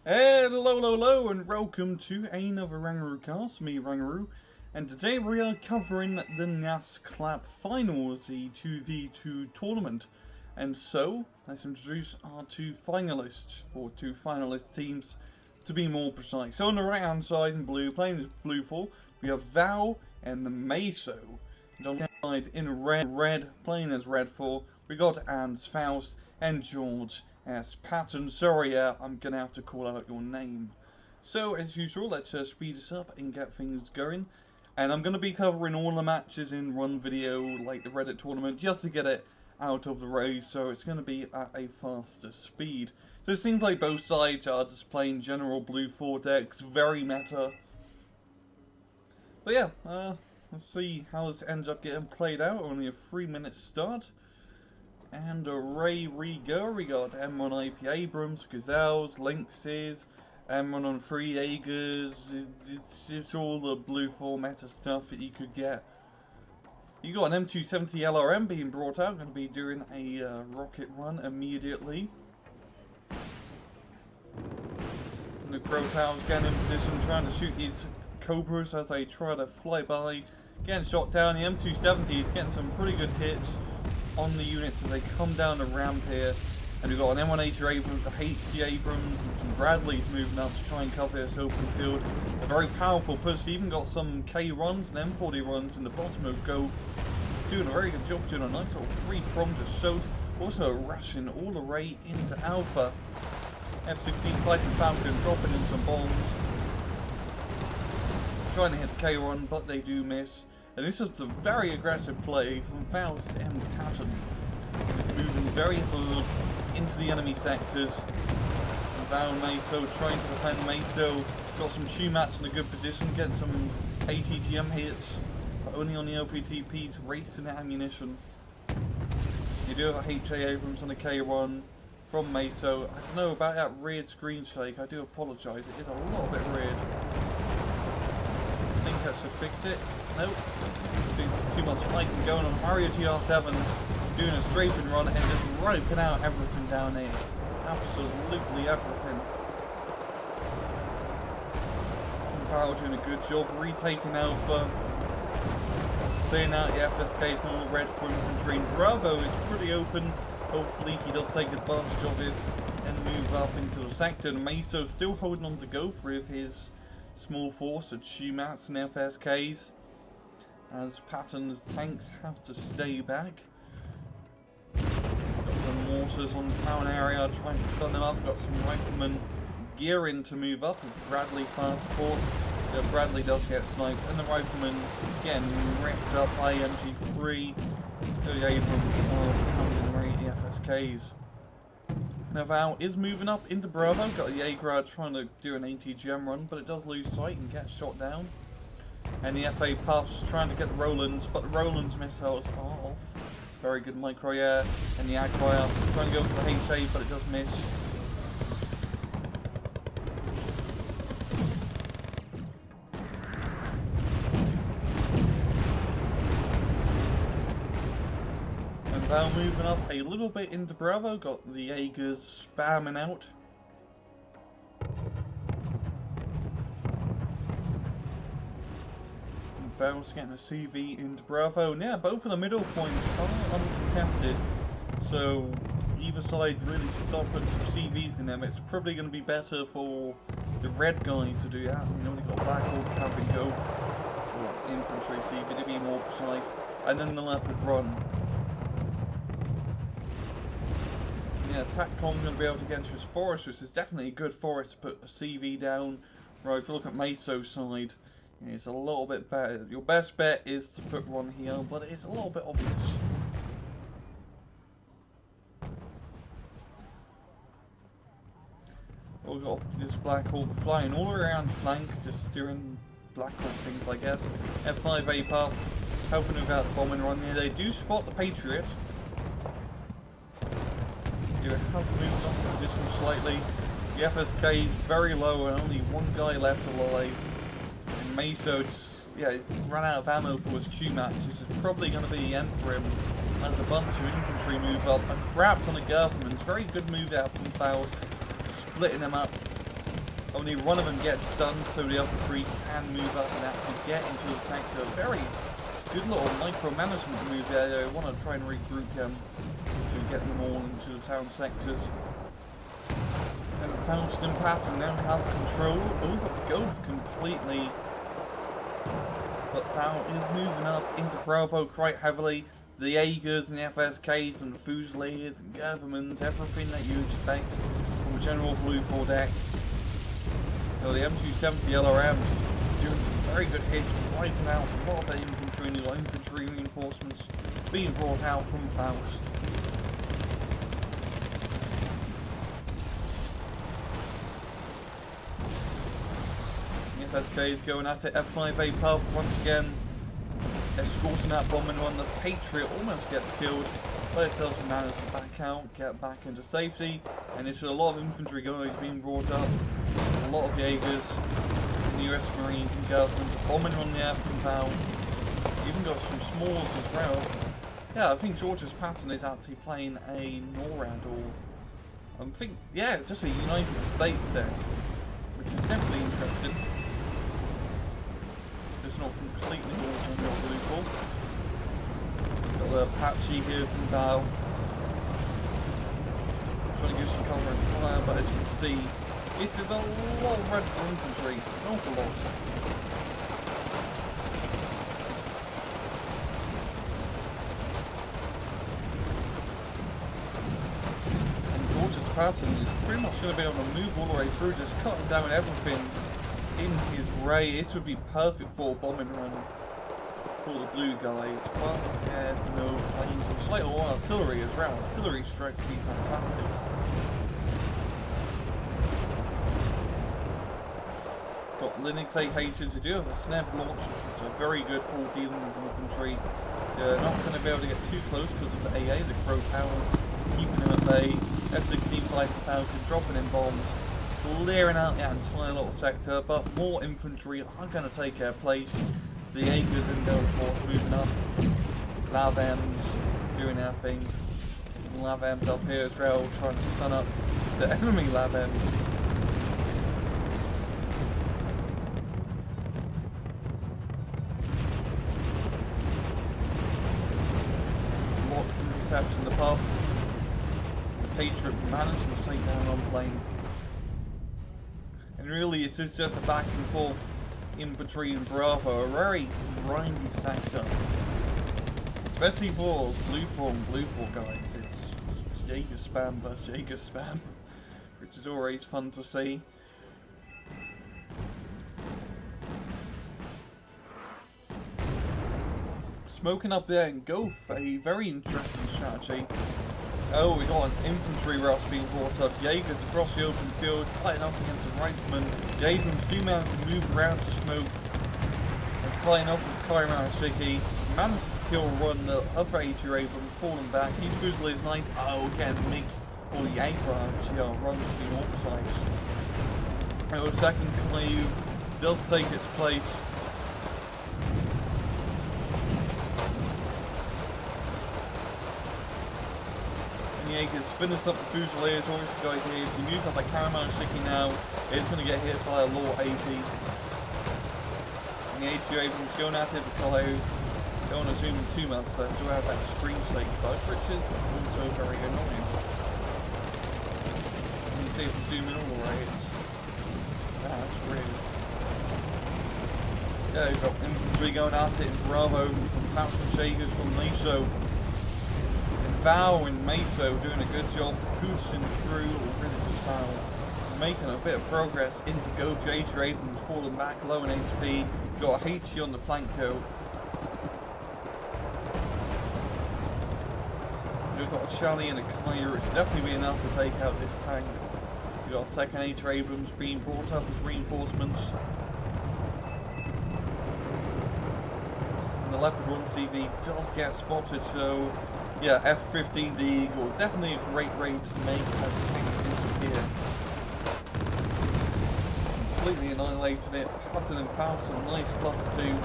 Hello, and welcome to another RANGROO cast, me RANGROO, and today we are covering the NASCHLAP Finals, the 2v2 tournament. And so, let's introduce our two finalists, or two finalist teams, to be more precise. So on the right hand side in blue, playing as blue 4, we have Val and the Meso. And on the side in red, playing as red 4, we got Ans Faust and George as Patton. Sorry, I'm gonna have to call out your name. So as usual, let's speed this up and get things going. And I'm gonna be covering all the matches in one video, like the Reddit tournament, just to get it out of the way. So it's gonna be at a faster speed. So it seems like both sides are just playing general blue 4 decks, very meta. But yeah, let's see how this ends up getting played out. Only a 3-minute start. And Ray Rigo, we got M1 IP Abrams, Gazelles, Lynxes, M1 on 3 Aegers. It's all the blue 4 meta stuff that you could get. You got an M270 LRM being brought out, going to be doing a rocket run immediately. And the Crow Tower's getting in position, trying to shoot these Cobras as they try to fly by. Getting shot down, the M270 is getting some pretty good hits on the units as they come down the ramp here. And we've got an M180 Abrams, a HC Abrams, and some Bradleys moving up to try and cover this open field. A very powerful push. Even got some K runs and M40 runs in the bottom of Gove. He's doing a very good job, doing a nice little 3-prong to shoot. Also rushing all the way into Alpha. F-16 Fighting Falcon dropping in some bombs. Trying to hit the K run, but they do miss. And this is a very aggressive play from Faust and Patton. Moving very hard into the enemy sectors. And Val and Meso trying to defend Meso. Got some Shumats in a good position, getting some ATGM hits, but only on the LVTP's racing ammunition. You do have a HA Abrams on a K1 from Meso. I don't know about that weird screen shake, I do apologise, it is a little bit weird. I think that should fix it. Nope. There's too much fighting going on. Mario GR7 doing a strafing run and just roping out everything down here. Absolutely everything. And Val doing a good job retaking Alpha. Clearing out the FSKs and all the red for infantry. And Bravo is pretty open. Hopefully he does take advantage of this and move up into the sector. And Meso still holding on to go with his small force of Shumats and FSKs. As Patton's tanks have to stay back. Got some mortars on the town area trying to stun them up. Got some riflemen gearing to move up with Bradley fast support. Yeah, Bradley does get sniped, and the riflemen again ripped up by MG3. The Abrams are pounding right the FSKs. Now Val is moving up into Bravo. Got the Agra trying to do an ATGM run, but it does lose sight and get shot down. And the FA Puffs trying to get the Rolands, but the Rolands missiles are off. Very good micro air, and the Agra trying to go for the HA, but it does miss. And Val moving up a little bit into Bravo, got the Aegers spamming out. Val's getting a CV into Bravo, and yeah, both of the middle points are uncontested, so either side really should start putting some CVs in them. It's probably going to be better for the red guys to do that. You know, they've got Black Hawk, Camping Gove, or infantry CV to be more precise, and then the Leopard run. Yeah, TACCOM's going to be able to get into his forest, which is definitely a good forest to put a CV down. Right, if you look at Meso's side, it's a little bit better. Your best bet is to put one here, but it's a little bit obvious. We've got this Black Hawk flying all around the flank, just doing Black Hawk things, I guess. F5 APUF, helping without the bombing run here. They do spot the Patriot. You have moved off position slightly. The FSK is very low and only one guy left alive. And Meso, yeah, he's run out of ammo for his Shumats. This is probably going to be the end for him. As a bunch of infantry move up. A crap ton of Gerbermans. Very good move out from Faust. Splitting them up. Only one of them gets stunned, so the other three can move up and actually get into the sector. Very good little micromanagement move there. I want to try and regroup them to get them all into the town sectors. And Faust and Patton now have control over Gulf completely. But Val is moving up into Bravo quite heavily. The Jaegers and the FSKs and the Fusiliers and Government, everything that you expect from a general Blue 4 deck. So the M270 LRM just doing some very good hits, wiping out a lot of the infantry and the infantry reinforcements being brought out from Faust. The FSK is going at it, F5A Puff once again, escorting that bombing run. The Patriot almost gets killed, but it does manage to back out, get back into safety, and this is a lot of infantry guys being brought up, a lot of Jaegers, the US Marines and Government, bombing on the air from Val, even got some smalls as well. Yeah, I think George's Patton is actually playing a NORAD, or yeah, just a United States deck, which is definitely interesting. It's not completely all on your blue ball. Got the Apache here from Val. Trying to give some cover and fire, but as you can see, this is a lot of red for infantry, an awful lot. And George's Patton is pretty much going to be able to move all the way through, just cutting down everything in his way. This would be perfect for a bombing run for the blue guys, but yeah, there's no planes and slight or artillery as well. Artillery strike would be fantastic. Got Linux AHs who do have a snap launchers, which are very good for dealing with infantry. They're not going to be able to get too close because of the AA, the Crow Tower, keeping them at bay. F-16 Fighter Falcon dropping in bombs, clearing out the entire little sector, but more infantry are going to take their place. The Jaegers and Delta Force moving up. Lavams doing their thing. Lavams up here as well, trying to stun up the enemy Lavams. Lots intercepting the puff. The Patriot managing to take down on plane. And really, this is just a back and forth infantry and Bravo, a very grindy sector. Especially for Blue 4 and Blue 4 guys, it's Jaeger spam versus Jaeger spam, which is always fun to see. Smoking up there in Gulf, a very interesting strategy. Oh, we got an infantry rush being brought up. Jaegers across the open field, fighting up against the Reichsman. The Abrams do manage to move around to smoke. And flying up with Kairan Shiki. Manages to kill one, the other AT Abrams falling back. He's Fusiliers Knight. Oh, again, Mick or the Abrams, yeah, runs between all sides. And the second Cleve does take its place. Jaegers finish up the Fusiliers, always the guys here. If you move up like Karaman Shiki now, it's going to get hit by a Law 80. And the AT Abrams going at it with Kalo. Don't want to zoom in too much, so I still have that screen sake bug, which is also very annoying. You can see if you zoom in all the way, that's rude. Yeah, we've got infantry going at it in Bravo, some Pouch and Jaegers from Meso. Val and Meso doing a good job pushing through, or really just Val, making a bit of progress into Go. AT Abrams falling back low in HP. Got a HE on the flanco. We've got a Charlie and a Kaya. It's definitely be enough to take out this tank. We've got a second AT Abrams being brought up as reinforcements. And the Leopard 1 CV does get spotted, so yeah, F-15D Eagle is definitely a great way to make a tank disappear. Completely annihilating it. Patton and Faust, a nice +2.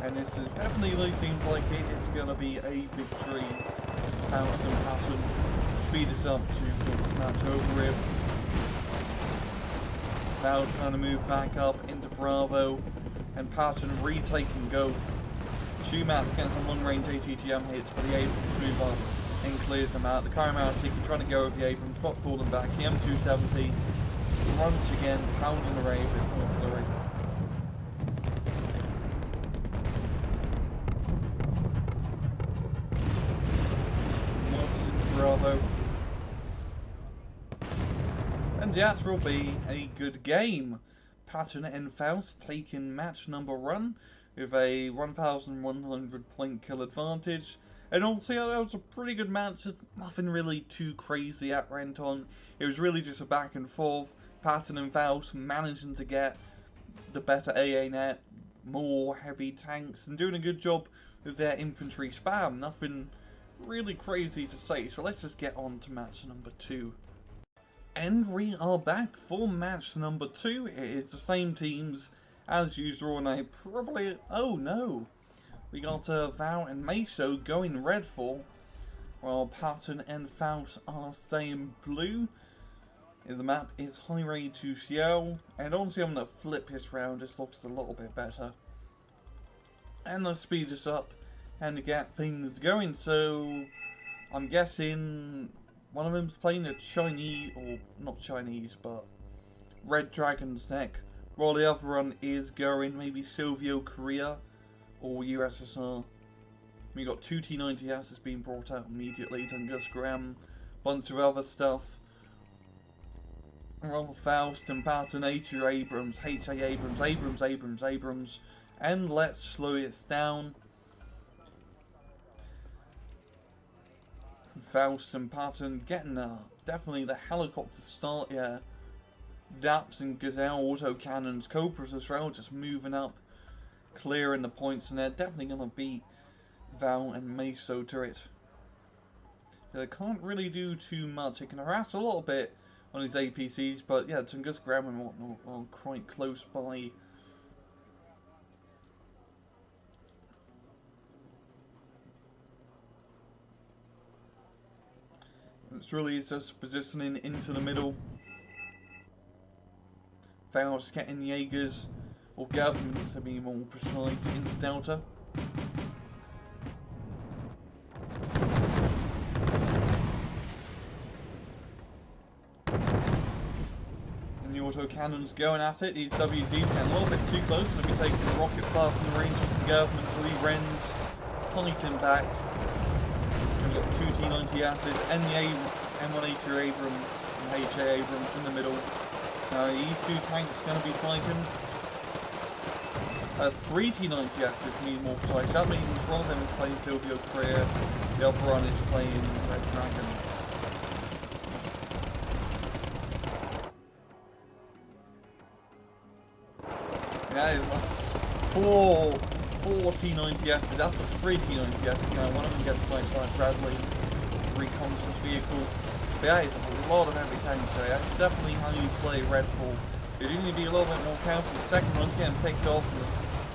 And this is definitely seems like it is going to be a victory. Faust and Patton speed us up to get this match over with. Val trying to move back up into Bravo, and Patton retaking Gulf. Schumatt's getting some long-range ATGM hits, but the Abrams move up and clears them out. The Karamousek trying to go over the Abrams, got fallen back. The M270 runs again, pounding the Rave, it's an artillery. Mortars into Bravo. And that will be a good game. Patton and Faust taking match number 1 with a 1,100 point kill advantage. And also, that was a pretty good match. Nothing really too crazy that went on. It was really just a back and forth. Patton and Faust managing to get the better AA net, more heavy tanks, and doing a good job with their infantry spam. Nothing really crazy to say. So let's just get on to match number 2. And we are back for match number 2. It is the same teams as usual, and I probably... oh no! We got Val and Meso going red for, while Patton and Faust are staying blue. The map is Highway to Seattle, and honestly I'm going to flip this round, this looks a little bit better. And let's speed this up and get things going. So I'm guessing one of them's playing a Chinese, or not Chinese, but Red Dragon's deck, while the other one is going maybe Soviet Korea or USSR. We got 2 T-90Ss being brought out immediately, Tungus Graham, bunch of other stuff. Roll Faust and Patton, HA Abrams, Abrams, and let's slow it down. Faust and Patton getting definitely the helicopter start, yeah. Daps and Gazelle autocannons, Cobras as well, just moving up, clearing the points, and they're definitely going to beat Val and Meso to it. They can't really do too much. They can harass a little bit on his APCs, but yeah, Tungus Graham and whatnot are quite close by. It's really just positioning into the middle. Faust getting Jaegers, or governments to be more precise, into Delta. And the autocannons going at it. These WZs getting a little bit too close, and they'll be taking the rocket far from the range of the government. Lee Wren's fighting back. We've got 2 T-90Ss and the M1A2 Abrams and HA Abrams in the middle. These 2 tanks going to be fighting. 3 T-90Ss mean more precise. That means one of them is playing Silvio Korea, the other one is playing Red Dragon. Yeah, it's like 4 T-90Ss, that's a 3 T-90Ss now. One of them gets sniped by Bradley, reconnaissance vehicle. But yeah, it's a lot of heavy tanks, so that's definitely how you play Redfall. You do need to be a little bit more careful. The second one's getting picked off,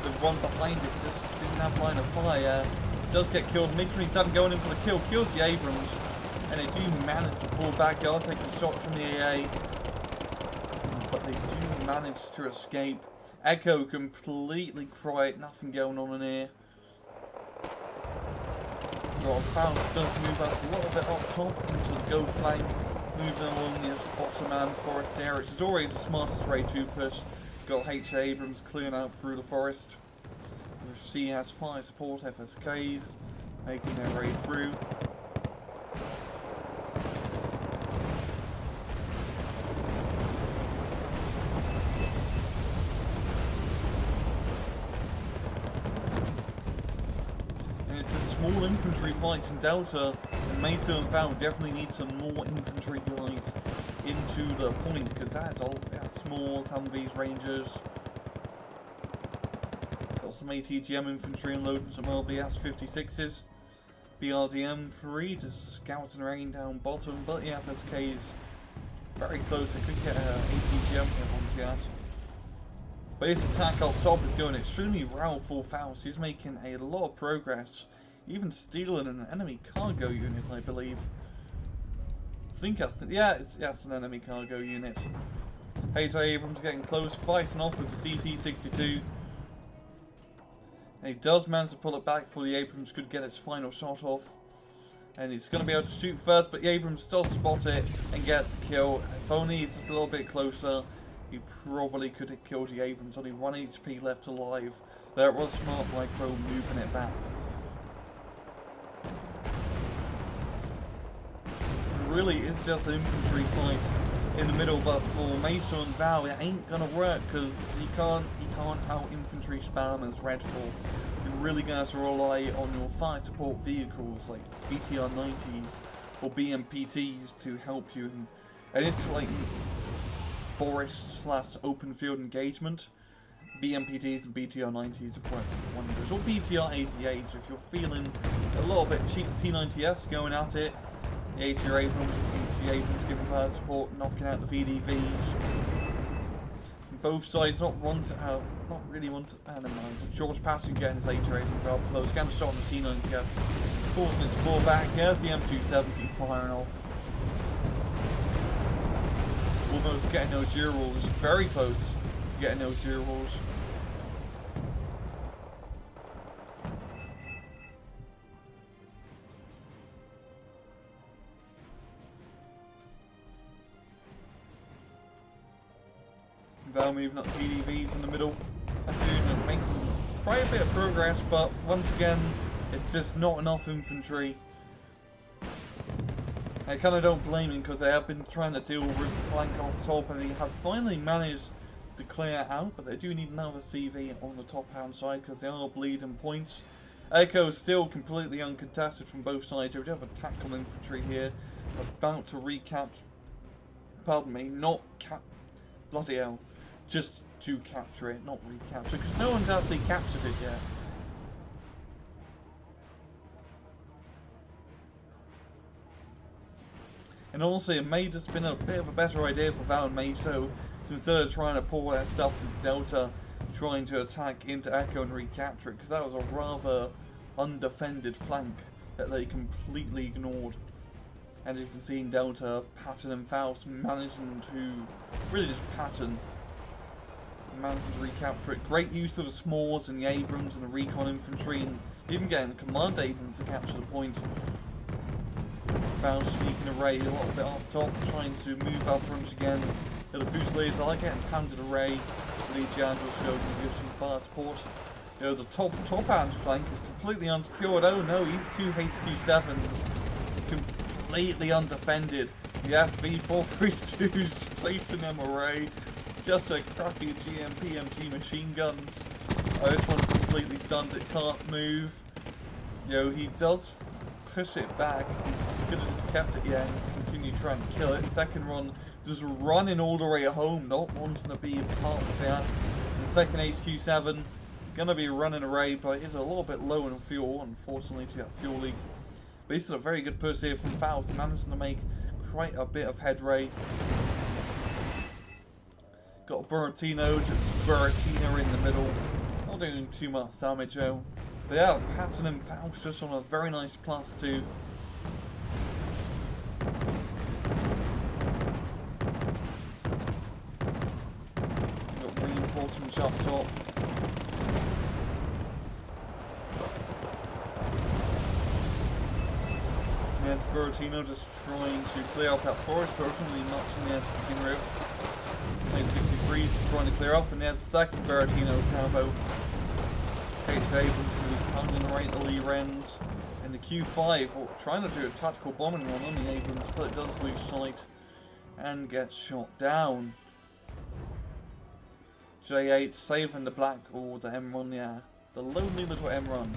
the one behind it just didn't have line of fire. Does get killed. Mid-range started going in for the kill, kills the Abrams, and they do manage to fall back. They are taking shots from the AA, but they do manage to escape. Echo completely quiet, nothing going on in here. Well, Faust does move up a little bit up top into the go flank, moving along the Ottoman forest there. It's always the smartest way to push. Got H. Abrams clearing out through the forest. With CS fire support FSKs making their way through. Small infantry fights in Delta, and Meso and Val definitely need some more infantry guys into the point, because that's small, some of these Rangers. Got some ATGM infantry unloading some LBS 56s. BRDM 3 just scouting rain down bottom, but the FSK is very close. They could get an ATGM hit onto that. Base attack up top is going extremely well for Faust. He's making a lot of progress. Even stealing an enemy cargo unit, I believe. I think that's... yeah, it's an enemy cargo unit. Hater Abrams getting close, fighting off with the CT-62. And he does manage to pull it back before the Abrams could get its final shot off. And he's going to be able to shoot first, but the Abrams does spot it and gets the kill. If only he's just a little bit closer, he probably could have killed the Abrams. Only 1 HP left alive. That was smart micro moving it back. It really is just an infantry fight in the middle, but for Mesa and Val it ain't gonna work because you can't out infantry spam as Redfall. You're really gonna have to rely on your fire support vehicles like BTR-90s or BMPTs to help you, and it's like forest / open field engagement. BMPTs and BTR-90s are quite wonders, or BTR-88s if you're feeling a little bit cheap. T-90S going at it. The 80 Abrams, the Abrams giving fire support, knocking out the VDVs. Both sides not really want to. Never mind. George Patton getting his 80 Abrams out close. Getting a shot on the T-90S, forcing it to fall back. Here's the M270 firing off. Almost getting those zero rolls. Very close to getting those zero rolls. Val moving up PDVs in the middle. That's making quite a bit of progress, but once again, it's just not enough infantry. I kind of don't blame him because they have been trying to deal with the flank off top, and they have finally managed to clear out, but they do need another CV on the top hand side because they are bleeding points. Echo is still completely uncontested from both sides. We do have a tactical infantry here about to recapture. Pardon me, not bloody hell. Just to capture it, not recapture, because no one's actually captured it yet. And also, it may just been a bit of a better idea for Val and Meso, instead of trying to pull their stuff into Delta, trying to attack into Echo and recapture it, because that was a rather undefended flank that they completely ignored. And as you can see in Delta, Patton and Faust managing to really just managing to recapture it. Great use of the Smalls and the Abrams and the recon infantry, and even getting the command Abrams to capture the point. Faust sneaking array a little bit up top, trying to move uprange again. The Fusiliers are getting pounded array. Lee Jandal showed to give some fire support. You know, the top hand flank is completely unsecured. Oh no, he's 2 HQ7s. Completely undefended. The FV432's placing them array. Just a crappy GMP-MG machine guns. Oh, this one's completely stunned, it can't move. Yo, he does push it back. He could have just kept it, yeah, and continue trying to kill it. Second run, just running all the way home, not wanting to be a part of that. The second HQ7, gonna be running away, but it's a little bit low in fuel, unfortunately, to that fuel leak. But he's still a very good push here from Faust, managing to make quite a bit of headway. Got Buratino, just Buratina in the middle. Not doing too much damage though. But yeah, Patton and Faust just on a very nice +2. Got reinforcements up top. Yeah, it's Buratino just trying to clear up that forest, but ultimately much in there to begin with. 63 is trying to clear up, and there's the second Buratino salvo. H. Abrams going to be pounding right the Lee Wrens. And the Q5 trying to do a tactical bombing run on the Abrams, but it does lose sight and gets shot down. J8 saving the black, or the M1, yeah. The lonely little M1.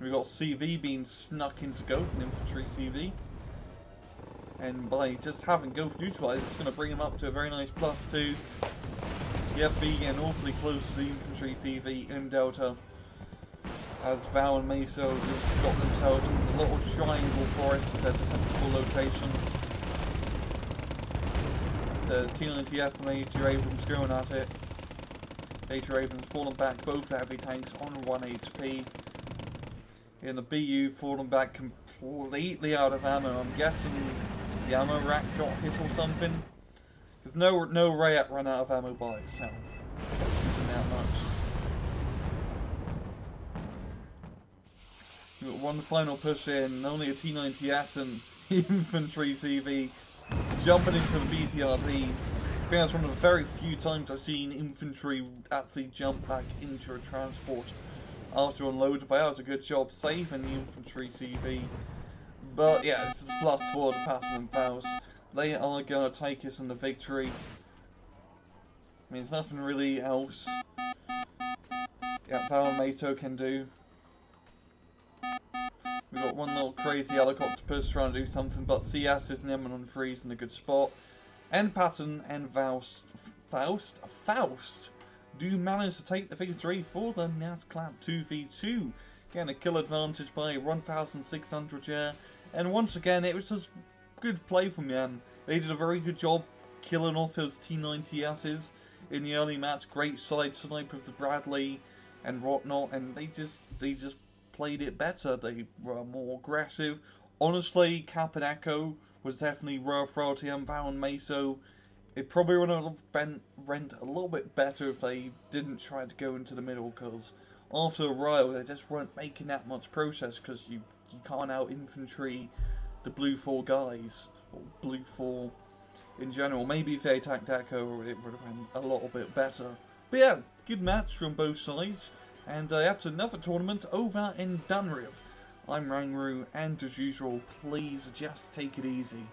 We've got CV being snuck into go for an infantry CV. And by just having Gulf neutralized, it's going to bring him up to a very nice +2. The FV getting awfully close to the infantry CV in Delta. As Val and Meso just got themselves in the little triangle forest as their defensible location. The T90S and Major Abrams going at it. Major Abrams falling back, both the heavy tanks on 1 HP. In the BU falling back completely out of ammo. I'm guessing the ammo rack got hit or something. Because no Rayat ran out of ammo by itself. Using that much. We've got one final push in, only a T90S and infantry CV jumping into the BTRDs. I think that's one of the very few times I've seen infantry actually jump back into a transport after unloaded, but that was a good job saving the infantry CV. But yeah, this is +4 to Patton and Faust. They are going to take us in the victory. I mean, there's nothing really else Val and Mato can do. We've got one little crazy helicopter push trying to do something, but CS is an M103 in a good spot. And Patton and Faust do manage to take the victory for the NASCHLAP 2v2. Again, a kill advantage by 1,600 yeah. And once again, it was just good play from them. They did a very good job killing off those T90Ss in the early match. Great side snipe with the Bradley and whatnot, and they just played it better. They were more aggressive. Honestly, Cap and Echo was definitely rough for LTM, Val and Meso. It probably would have been rent a little bit better if they didn't try to go into the middle, because after a while they just weren't making that much process, because you can't out infantry the blue 4 guys, or blue 4 in general. Maybe if they attacked Echo it would have been a little bit better. But yeah, good match from both sides. And that's another tournament over in Dunriv. I'm RANGROO, and as usual, please just take it easy.